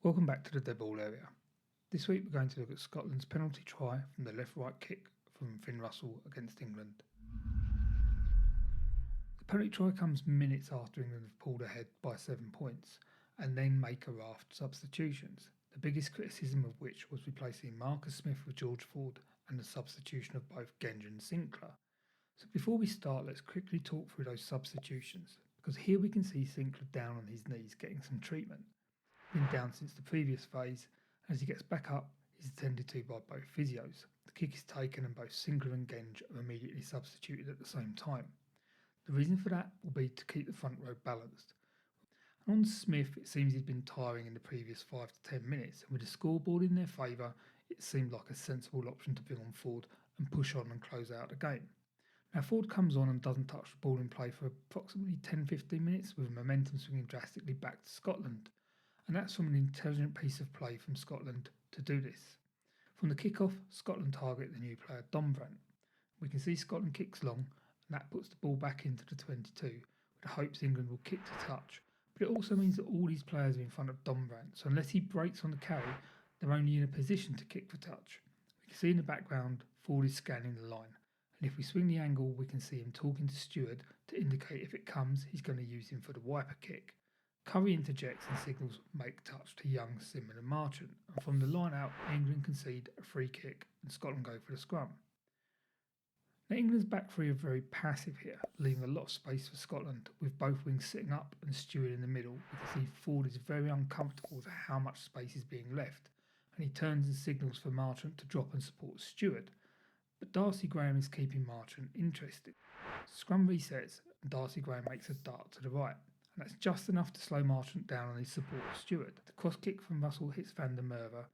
Welcome back to the dead ball area. This week we're going to look at Scotland's penalty try from the left-right kick from Finn Russell against England. The penalty try comes minutes after England have pulled ahead by 7 points and then make a raft of substitutions, the biggest criticism of which was replacing Marcus Smith with George Ford and the substitution of both Genge and Sinclair. So before we start, let's quickly talk through those substitutions, because here we can see Sinclair down on his knees getting some treatment. Been down since the previous phase. As he gets back up, he's attended to by both physios. The kick is taken and both Sinclair and Genge are immediately substituted at the same time. The reason for that will be to keep the front row balanced. And on Smith, it seems he's been tiring in the previous 5 to 10 minutes, and with the scoreboard in their favour, it seemed like a sensible option to bring on Ford and push on and close out the game. Now Ford comes on and doesn't touch the ball in play for approximately 10-15 minutes, with momentum swinging drastically back to Scotland. And that's from an intelligent piece of play from Scotland to do this. From the kick-off, Scotland target the new player Dombrand. We can see Scotland kicks long, and that puts the ball back into the 22, with the hopes England will kick to touch. But it also means that all these players are in front of Dombrand, so unless he breaks on the carry, they're only in a position to kick for touch. We can see in the background, Ford is scanning the line, and if we swing the angle, we can see him talking to Stewart to indicate if it comes, he's going to use him for the wiper kick. Curry interjects and signals make touch to Young, Simon and Marchant, and from the line out, England concede a free kick and Scotland go for the scrum. Now England's back three are very passive here, leaving a lot of space for Scotland, with both wings sitting up and Stewart in the middle. We can see Ford is very uncomfortable with how much space is being left, and he turns and signals for Marchant to drop and support Stewart. But Darcy Graham is keeping Marchant interested. Scrum resets and Darcy Graham makes a dart to the right. And that's just enough to slow Marchant down on his support of Stewart. The cross kick from Russell hits Van der Merwe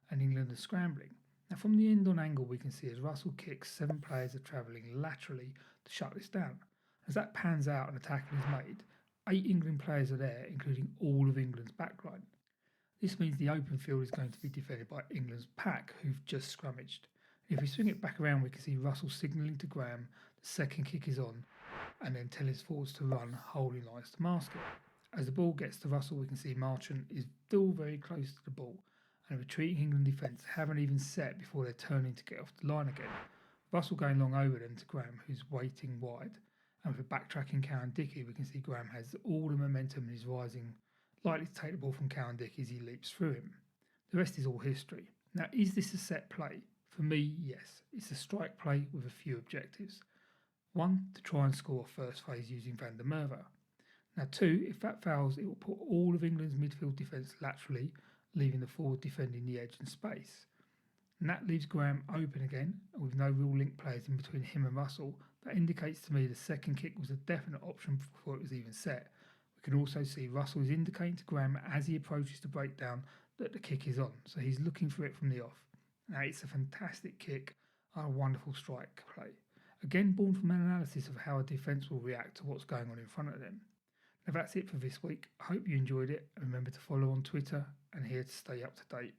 and England are scrambling. Now from the end on angle we can see as Russell kicks, 7 players are travelling laterally to shut this down. As that pans out and a tackle is made, 8 England players are there, including all of England's backline. This means the open field is going to be defended by England's pack, who've just scrummaged. If we swing it back around, we can see Russell signalling to Graham the second kick is on, and then tell his forwards to run, holding lines to mask it. As the ball gets to Russell, we can see Marchant is still very close to the ball, and a retreating England defence haven't even set before they're turning to get off the line again. Russell going long over them to Graham, who's waiting wide, and with a backtracking Cowan-Dickies, we can see Graham has all the momentum and is rising, likely to take the ball from Cowan-Dickies as he leaps through him. The rest is all history. Now, is this a set play? For me, yes. It's a strike play with a few objectives. 1, to try and score first phase using Van der Merwe. Now 2, if that fails, it will put all of England's midfield defence laterally, leaving the forward defending the edge and space. And that leaves Graham open again, with no real link players in between him and Russell. That indicates to me the second kick was a definite option before it was even set. We can also see Russell is indicating to Graham as he approaches the breakdown that the kick is on, so he's looking for it from the off. Now it's a fantastic kick and a wonderful strike play. Again, born from an analysis of how a defence will react to what's going on in front of them. Now that's it for this week. I hope you enjoyed it, and remember to follow on Twitter and here to stay up to date.